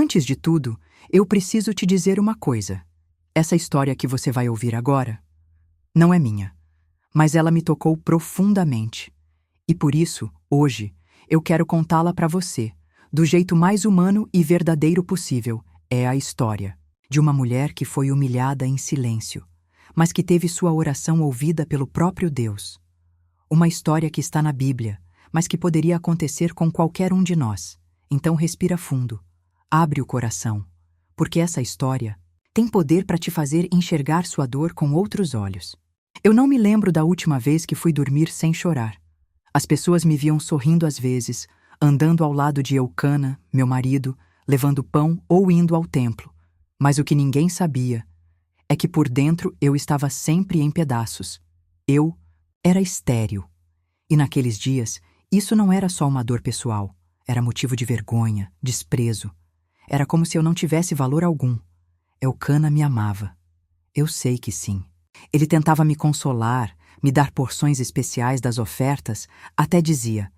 Antes de tudo, eu preciso te dizer uma coisa. Essa história que você vai ouvir agora não é minha, mas ela me tocou profundamente. E por isso, hoje, eu quero contá-la para você, do jeito mais humano e verdadeiro possível. É a história de uma mulher que foi humilhada em silêncio, mas que teve sua oração ouvida pelo próprio Deus. Uma história que está na Bíblia, mas que poderia acontecer com qualquer um de nós. Então respira fundo, abre o coração, porque essa história tem poder para te fazer enxergar sua dor com outros olhos. Eu não me lembro da última vez que fui dormir sem chorar. As pessoas me viam sorrindo às vezes, andando ao lado de Eucana, meu marido, levando pão ou indo ao templo. Mas o que ninguém sabia é que por dentro eu estava sempre em pedaços. Eu era estéril. E naqueles dias, isso não era só uma dor pessoal. Era motivo de vergonha, desprezo. Era como se eu não tivesse valor algum. Eucana me amava. Eu sei que sim. Ele tentava me consolar, me dar porções especiais das ofertas, até dizia: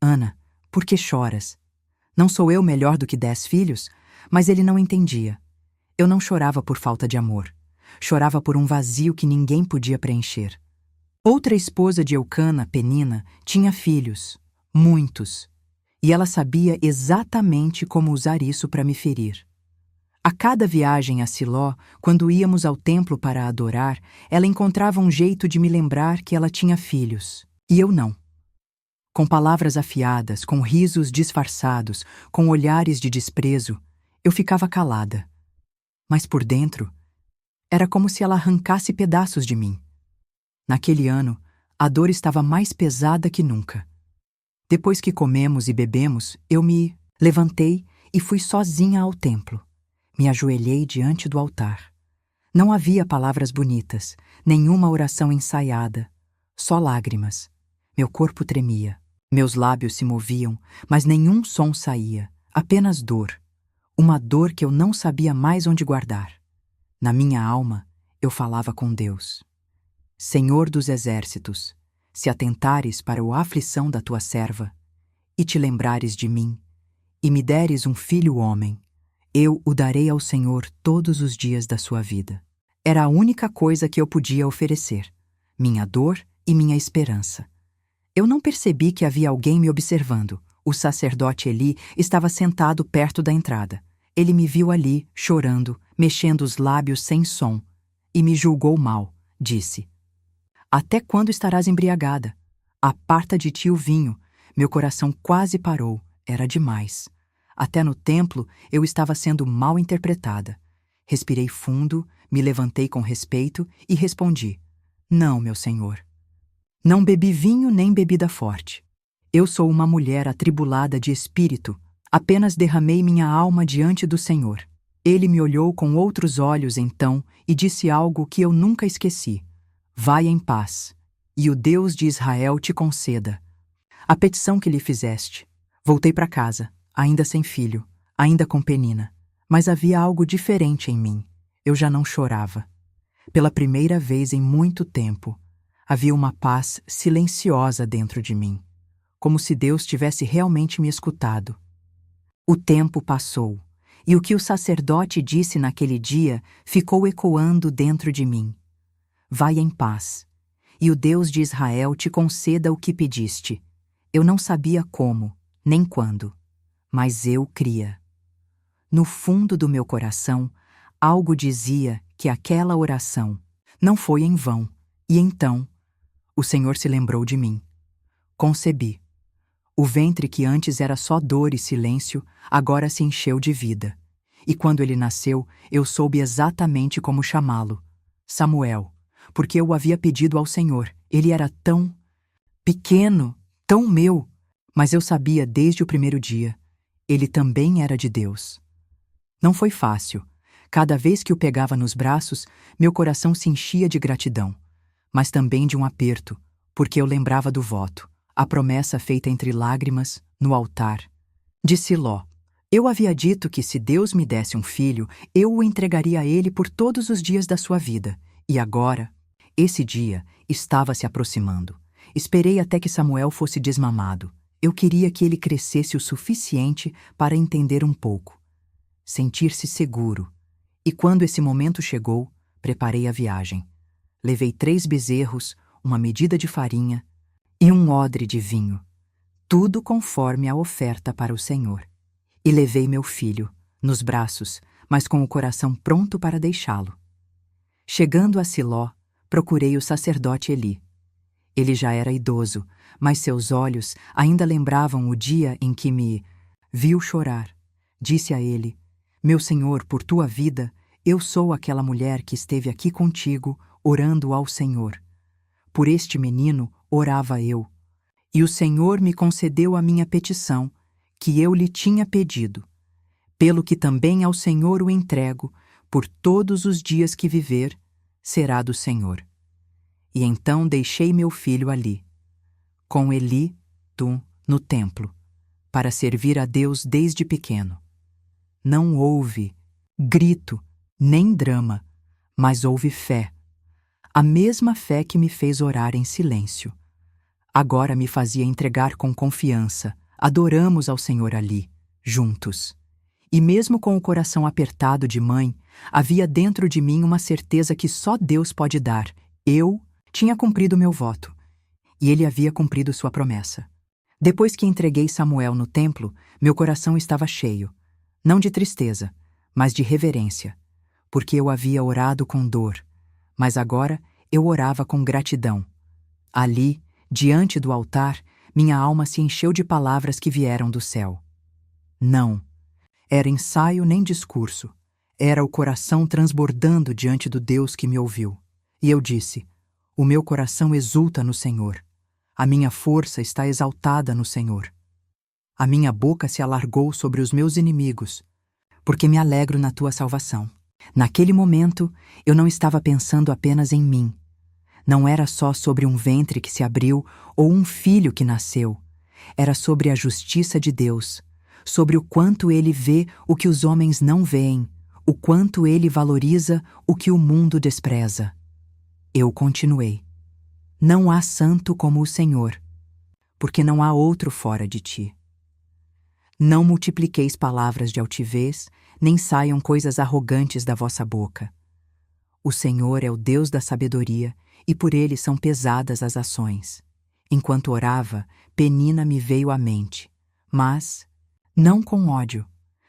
Ana, por que choras? Não sou eu melhor do que 10 filhos? Mas ele não entendia. Eu não chorava por falta de amor. Chorava por um vazio que ninguém podia preencher. Outra esposa de Eucana, Penina, tinha filhos, muitos, e ela sabia exatamente como usar isso para me ferir. A cada viagem a Siló, quando íamos ao templo para adorar, ela encontrava um jeito de me lembrar que ela tinha filhos, e eu não. Com palavras afiadas, com risos disfarçados, com olhares de desprezo, eu ficava calada. Mas por dentro, era como se ela arrancasse pedaços de mim. Naquele ano, a dor estava mais pesada que nunca. Depois que comemos e bebemos, eu me levantei e fui sozinha ao templo. Me ajoelhei diante do altar. Não havia palavras bonitas, nenhuma oração ensaiada, só lágrimas. Meu corpo tremia, meus lábios se moviam, mas nenhum som saía, apenas dor. Uma dor que eu não sabia mais onde guardar. Na minha alma, eu falava com Deus. Senhor dos exércitos, se atentares para a aflição da tua serva, e te lembrares de mim, e me deres um filho homem, eu o darei ao Senhor todos os dias da sua vida. Era a única coisa que eu podia oferecer, minha dor e minha esperança. Eu não percebi que havia alguém me observando. O sacerdote Eli estava sentado perto da entrada. Ele me viu ali, chorando, mexendo os lábios sem som, e me julgou mal. Disse: Até quando estarás embriagada? Aparta de ti o vinho. Meu coração quase parou. Era demais. Até no templo eu estava sendo mal interpretada. Respirei fundo, me levantei com respeito e respondi: Não, meu senhor. Não bebi vinho nem bebida forte. Eu sou uma mulher atribulada de espírito. Apenas derramei minha alma diante do Senhor. Ele me olhou com outros olhos então e disse algo que eu nunca esqueci. Vai em paz, e o Deus de Israel te conceda a petição que lhe fizeste. Voltei para casa, ainda sem filho, ainda com Penina, mas havia algo diferente em mim. Eu já não chorava. Pela primeira vez em muito tempo, havia uma paz silenciosa dentro de mim, como se Deus tivesse realmente me escutado. O tempo passou, e o que o sacerdote disse naquele dia ficou ecoando dentro de mim. Vai em paz, e o Deus de Israel te conceda o que pediste. Eu não sabia como, nem quando, mas eu cria. No fundo do meu coração, algo dizia que aquela oração não foi em vão, e então o Senhor se lembrou de mim. Concebi. O ventre que antes era só dor e silêncio, agora se encheu de vida. E quando ele nasceu, eu soube exatamente como chamá-lo. Samuel. Porque eu o havia pedido ao Senhor. Ele era tão pequeno, tão meu, mas eu sabia desde o primeiro dia. Ele também era de Deus. Não foi fácil. Cada vez que o pegava nos braços, meu coração se enchia de gratidão, mas também de um aperto, porque eu lembrava do voto, a promessa feita entre lágrimas, no altar de Siló. Eu havia dito que se Deus me desse um filho, eu o entregaria a ele por todos os dias da sua vida. E agora, esse dia estava se aproximando. Esperei até que Samuel fosse desmamado. Eu queria que ele crescesse o suficiente para entender um pouco. sentir-se seguro. E quando esse momento chegou, preparei a viagem. Levei 3 bezerros, uma medida de farinha e um odre de vinho, tudo conforme a oferta para o Senhor. E levei meu filho, nos braços, mas com o coração pronto para deixá-lo. Chegando a Siló, procurei o sacerdote Eli. Ele já era idoso, mas seus olhos ainda lembravam o dia em que me viu chorar. Disse a ele: Meu senhor, por tua vida, eu sou aquela mulher que esteve aqui contigo, orando ao Senhor. Por este menino orava eu, e o Senhor me concedeu a minha petição, que eu lhe tinha pedido, pelo que também ao Senhor o entrego, por todos os dias que viver, será do Senhor. E então deixei meu filho ali, com Eli, no templo, para servir a Deus desde pequeno. Não houve grito, nem drama, mas houve fé. A mesma fé que me fez orar em silêncio. Agora me fazia entregar com confiança. Adoramos ao Senhor ali, juntos. E mesmo com o coração apertado de mãe, havia dentro de mim uma certeza que só Deus pode dar. Eu tinha cumprido meu voto, e ele havia cumprido sua promessa. Depois que entreguei Samuel no templo, meu coração estava cheio, não de tristeza, mas de reverência, porque eu havia orado com dor, mas agora eu orava com gratidão. Ali, diante do altar, minha alma se encheu de palavras que vieram do céu. Não era ensaio nem discurso, era o coração transbordando diante do Deus que me ouviu. E eu disse: O meu coração exulta no Senhor. A minha força está exaltada no Senhor. A minha boca se alargou sobre os meus inimigos, porque me alegro na tua salvação. Naquele momento, eu não estava pensando apenas em mim. Não era só sobre um ventre que se abriu ou um filho que nasceu. Era sobre a justiça de Deus, sobre o quanto Ele vê o que os homens não veem, o quanto Ele valoriza o que o mundo despreza. Eu continuei: Não há santo como o Senhor, porque não há outro fora de ti. Não multipliqueis palavras de altivez, nem saiam coisas arrogantes da vossa boca. O Senhor é o Deus da sabedoria, e por ele são pesadas as ações. Enquanto orava, Penina me veio à mente, mas, não com ódio,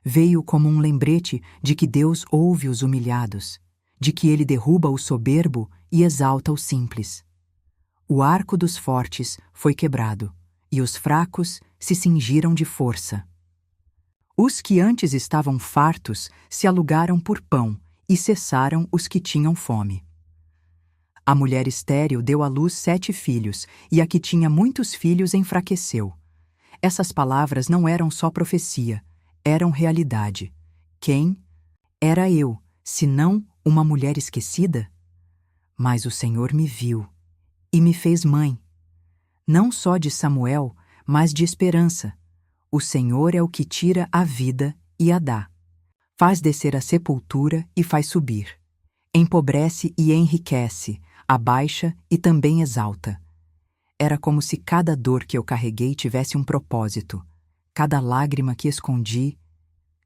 veio como um lembrete de que Deus ouve os humilhados, de que ele derruba o soberbo e exalta o simples. O arco dos fortes foi quebrado, e os fracos se cingiram de força. Os que antes estavam fartos se alugaram por pão, e cessaram os que tinham fome. A mulher estéril deu à luz 7 filhos, e a que tinha muitos filhos enfraqueceu. Essas palavras não eram só profecia, eram realidade. Quem era eu, senão uma mulher esquecida? Mas o Senhor me viu e me fez mãe, não só de Samuel, mas de esperança. O Senhor é o que tira a vida e a dá. Faz descer a sepultura e faz subir. Empobrece e enriquece, abaixa e também exalta. Era como se cada dor que eu carreguei tivesse um propósito. Cada lágrima que escondi,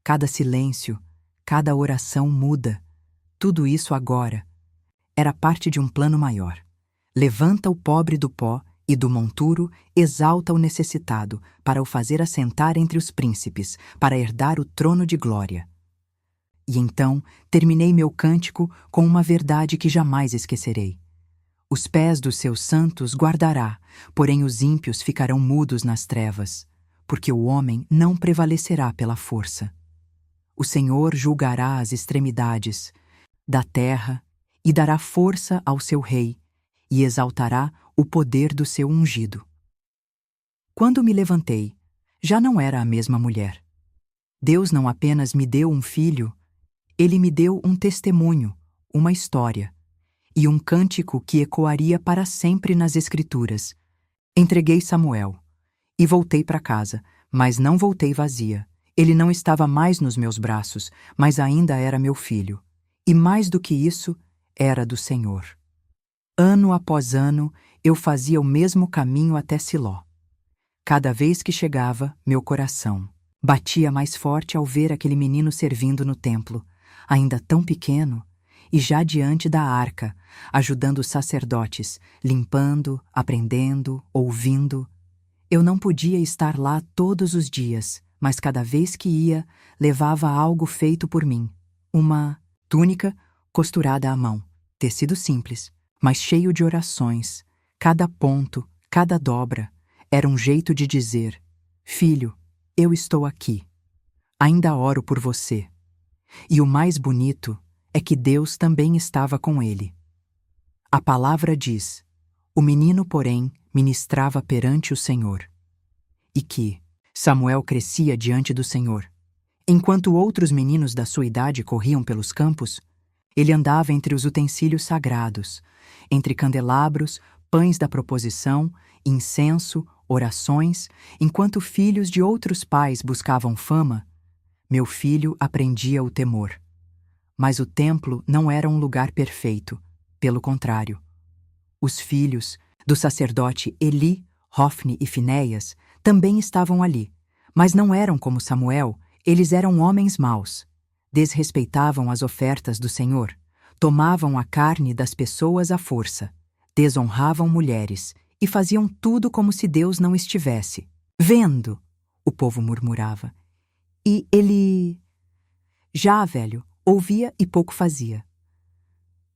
cada silêncio, cada oração muda. Tudo isso agora era parte de um plano maior. Levanta o pobre do pó e do monturo exalta o necessitado, para o fazer assentar entre os príncipes, para herdar o trono de glória. E então terminei meu cântico com uma verdade que jamais esquecerei. Os pés dos seus santos guardará, porém os ímpios ficarão mudos nas trevas, porque o homem não prevalecerá pela força. O Senhor julgará as extremidades da terra e dará força ao seu rei, e exaltará o poder do seu ungido. Quando me levantei, já não era a mesma mulher. Deus não apenas me deu um filho, Ele me deu um testemunho, uma história, e um cântico que ecoaria para sempre nas Escrituras. Entreguei Samuel e voltei para casa, mas não voltei vazia. Ele não estava mais nos meus braços, mas ainda era meu filho. E mais do que isso, era do Senhor. Ano após ano, eu fazia o mesmo caminho até Siló. Cada vez que chegava, meu coração Batia mais forte ao ver aquele menino servindo no templo, ainda tão pequeno, e já diante da arca, ajudando os sacerdotes, limpando, aprendendo, ouvindo. Eu não podia estar lá todos os dias, mas cada vez que ia, levava algo feito por mim. Uma túnica costurada à mão, tecido simples, mas cheio de orações. Cada ponto, cada dobra, era um jeito de dizer: filho, eu estou aqui. Ainda oro por você. E o mais bonito é que Deus também estava com ele. A palavra diz: o menino, porém, ministrava perante o Senhor. E que Samuel crescia diante do Senhor. Enquanto outros meninos da sua idade corriam pelos campos, ele andava entre os utensílios sagrados, entre candelabros, pães da proposição, incenso, orações, enquanto filhos de outros pais buscavam fama, meu filho aprendia o temor. Mas o templo não era um lugar perfeito, pelo contrário. Os filhos do sacerdote Eli, Hofni e Finéias também estavam ali, mas não eram como Samuel, eles eram homens maus. Desrespeitavam as ofertas do Senhor, tomavam a carne das pessoas à força, desonravam mulheres e faziam tudo como se Deus não estivesse vendo, o povo murmurava. E ele, já velho, ouvia e pouco fazia.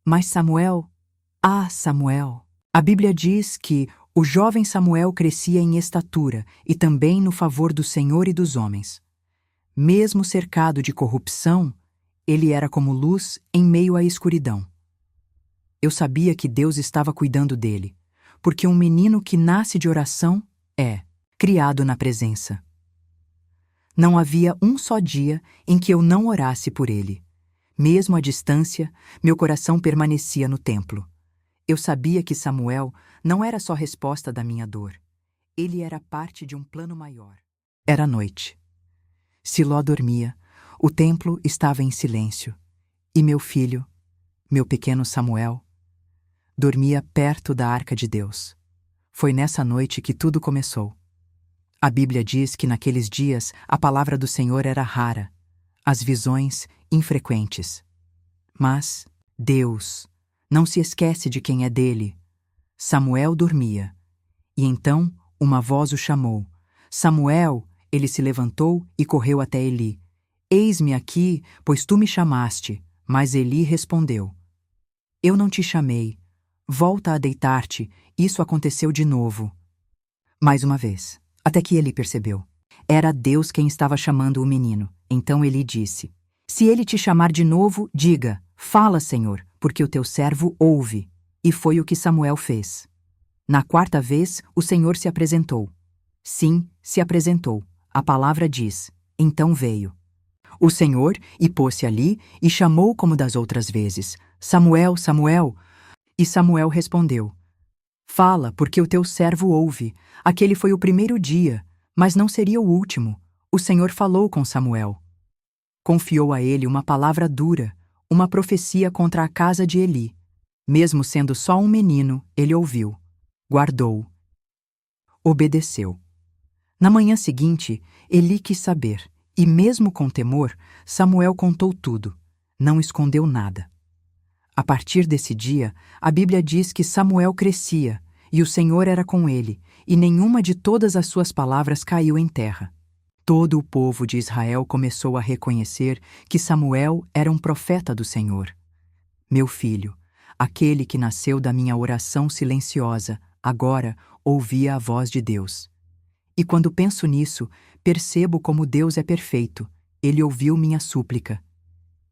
Mas Samuel, Samuel, a Bíblia diz que o jovem Samuel crescia em estatura e também no favor do Senhor e dos homens. Mesmo cercado de corrupção, ele era como luz em meio à escuridão. Eu sabia que Deus estava cuidando dele, porque um menino que nasce de oração é criado na presença. Não havia um só dia em que eu não orasse por ele. Mesmo à distância, meu coração permanecia no templo. Eu sabia que Samuel não era só resposta da minha dor. Ele era parte de um plano maior. Era noite. Siló dormia, o templo estava em silêncio, e meu filho, meu pequeno Samuel, dormia perto da arca de Deus. Foi nessa noite que tudo começou. A Bíblia diz que naqueles dias a palavra do Senhor era rara, as visões infrequentes. Mas Deus não se esquece de quem é dele. Samuel dormia, e então uma voz o chamou. Samuel, ele se levantou e correu até Eli. Eis-me aqui, pois tu me chamaste. Mas Eli respondeu: eu não te chamei. Volta a deitar-te. Isso aconteceu de novo. Mais uma vez, até que Eli percebeu. Era Deus quem estava chamando o menino. Então Eli disse: se ele te chamar de novo, diga: fala, Senhor, porque o teu servo ouve. E foi o que Samuel fez. Na quarta vez, o Senhor se apresentou. Sim, se apresentou. A palavra diz: então veio o Senhor e pôs-se ali e chamou como das outras vezes: Samuel, Samuel. E Samuel respondeu: fala, porque o teu servo ouve. Aquele foi o primeiro dia, mas não seria o último. O Senhor falou com Samuel. Confiou a ele uma palavra dura, uma profecia contra a casa de Eli. Mesmo sendo só um menino, ele ouviu, guardou, obedeceu. Na manhã seguinte, Eli quis saber, e mesmo com temor, Samuel contou tudo, não escondeu nada. A partir desse dia, a Bíblia diz que Samuel crescia, e o Senhor era com ele, e nenhuma de todas as suas palavras caiu em terra. Todo o povo de Israel começou a reconhecer que Samuel era um profeta do Senhor. Meu filho, aquele que nasceu da minha oração silenciosa, agora ouvia a voz de Deus. E quando penso nisso, percebo como Deus é perfeito. Ele ouviu minha súplica.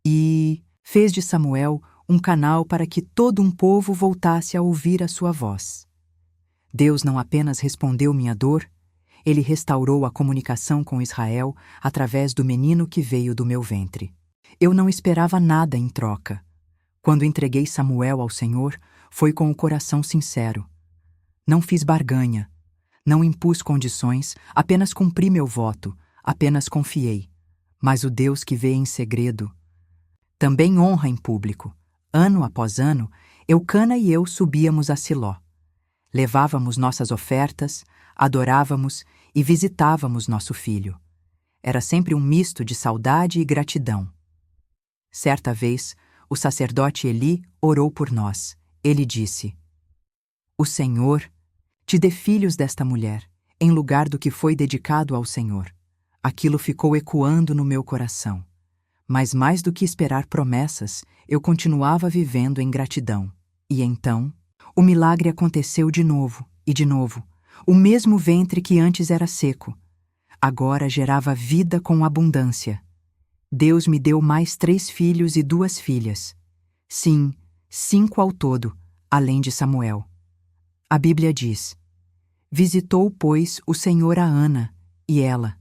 E fez de Samuel um canal para que todo um povo voltasse a ouvir a sua voz. Deus não apenas respondeu minha dor, ele restaurou a comunicação com Israel através do menino que veio do meu ventre. Eu não esperava nada em troca. Quando entreguei Samuel ao Senhor, foi com o coração sincero. Não fiz barganha, não impus condições, apenas cumpri meu voto, apenas confiei. Mas o Deus que vê em segredo também honra em público. Ano após ano, Eucana e eu subíamos a Siló. Levávamos nossas ofertas, adorávamos e visitávamos nosso filho. Era sempre um misto de saudade e gratidão. Certa vez, o sacerdote Eli orou por nós. Ele disse: "O Senhor te dê filhos desta mulher, em lugar do que foi dedicado ao Senhor." Aquilo ficou ecoando no meu coração. Mas mais do que esperar promessas, eu continuava vivendo em gratidão. E então, o milagre aconteceu de novo e de novo. O mesmo ventre que antes era seco, agora gerava vida com abundância. Deus me deu mais 3 filhos e 2 filhas. Sim, 5 ao todo, além de Samuel. A Bíblia diz: "Visitou, pois, o Senhor a Ana, e ela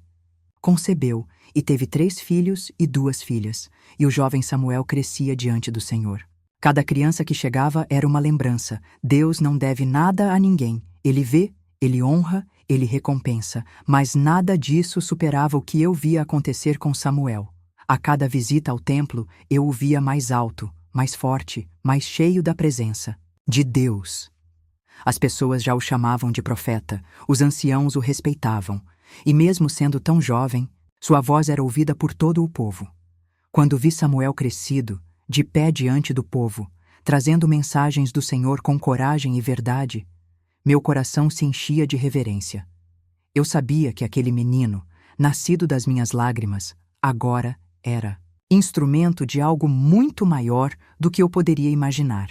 concebeu, e teve 3 filhos e 2 filhas, e o jovem Samuel crescia diante do Senhor." Cada criança que chegava era uma lembrança. Deus não deve nada a ninguém. Ele vê, ele honra, ele recompensa. Mas nada disso superava o que eu via acontecer com Samuel. A cada visita ao templo, eu o via mais alto, mais forte, mais cheio da presença de Deus. As pessoas já o chamavam de profeta, os anciãos o respeitavam, e mesmo sendo tão jovem, sua voz era ouvida por todo o povo. Quando vi Samuel crescido, de pé diante do povo, trazendo mensagens do Senhor com coragem e verdade, meu coração se enchia de reverência. Eu sabia que aquele menino, nascido das minhas lágrimas, agora era instrumento de algo muito maior do que eu poderia imaginar.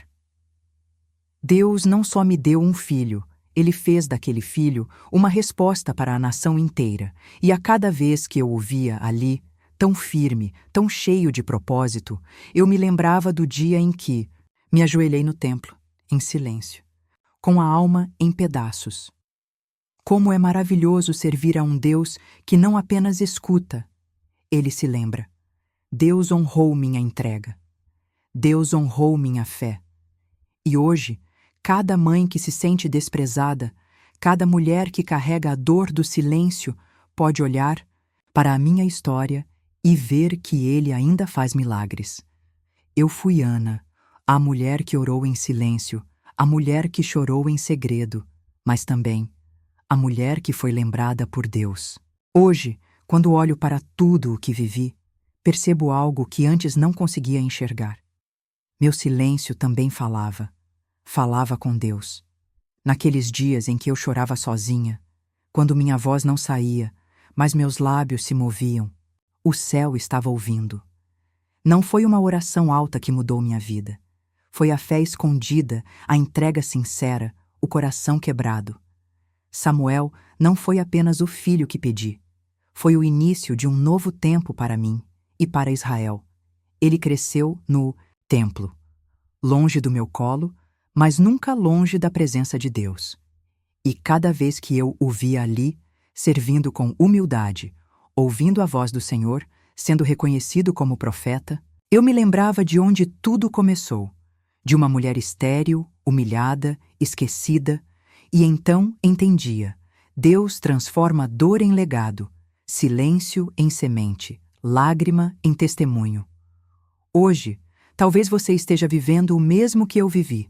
Deus não só me deu um filho, Ele fez daquele filho uma resposta para a nação inteira, e a cada vez que eu o via ali, tão firme, tão cheio de propósito, eu me lembrava do dia em que me ajoelhei no templo, em silêncio, com a alma em pedaços. Como é maravilhoso servir a um Deus que não apenas escuta, Ele se lembra. Deus honrou minha entrega. Deus honrou minha fé. E hoje, cada mãe que se sente desprezada, cada mulher que carrega a dor do silêncio, pode olhar para a minha história e ver que Ele ainda faz milagres. Eu fui Ana, a mulher que orou em silêncio, a mulher que chorou em segredo, mas também a mulher que foi lembrada por Deus. Hoje, quando olho para tudo o que vivi, percebo algo que antes não conseguia enxergar. Meu silêncio também falava com Deus. Naqueles dias em que eu chorava sozinha, quando minha voz não saía, mas meus lábios se moviam, o céu estava ouvindo. Não foi uma oração alta que mudou minha vida. Foi a fé escondida, a entrega sincera, o coração quebrado. Samuel não foi apenas o filho que pedi. Foi o início de um novo tempo para mim e para Israel. Ele cresceu no templo, longe do meu colo, mas nunca longe da presença de Deus. E cada vez que eu o via ali, servindo com humildade, ouvindo a voz do Senhor, sendo reconhecido como profeta, eu me lembrava de onde tudo começou, de uma mulher estéril, humilhada, esquecida, e então entendia: Deus transforma dor em legado, silêncio em semente, lágrima em testemunho. Hoje, talvez você esteja vivendo o mesmo que eu vivi.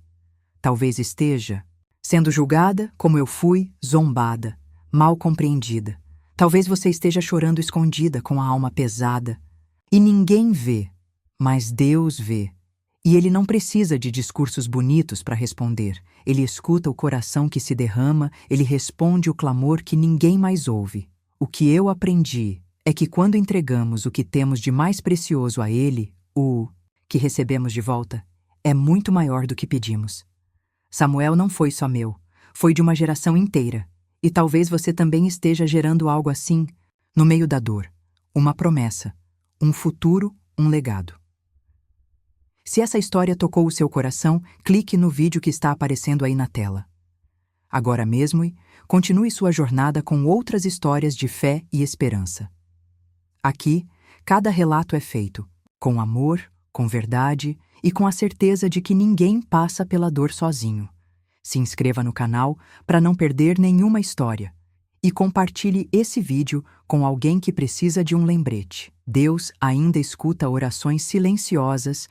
Talvez esteja sendo julgada como eu fui, zombada, mal compreendida. Talvez você esteja chorando escondida com a alma pesada. E ninguém vê, mas Deus vê. E Ele não precisa de discursos bonitos para responder. Ele escuta o coração que se derrama, Ele responde o clamor que ninguém mais ouve. O que eu aprendi é que quando entregamos o que temos de mais precioso a Ele, o que recebemos de volta é muito maior do que pedimos. Samuel não foi só meu, foi de uma geração inteira. E talvez você também esteja gerando algo assim, no meio da dor. Uma promessa, um futuro, um legado. Se essa história tocou o seu coração, clique no vídeo que está aparecendo aí na tela. Agora mesmo, continue sua jornada com outras histórias de fé e esperança. Aqui, cada relato é feito com amor, com verdade e com a certeza de que ninguém passa pela dor sozinho. Se inscreva no canal para não perder nenhuma história e compartilhe esse vídeo com alguém que precisa de um lembrete. Deus ainda escuta orações silenciosas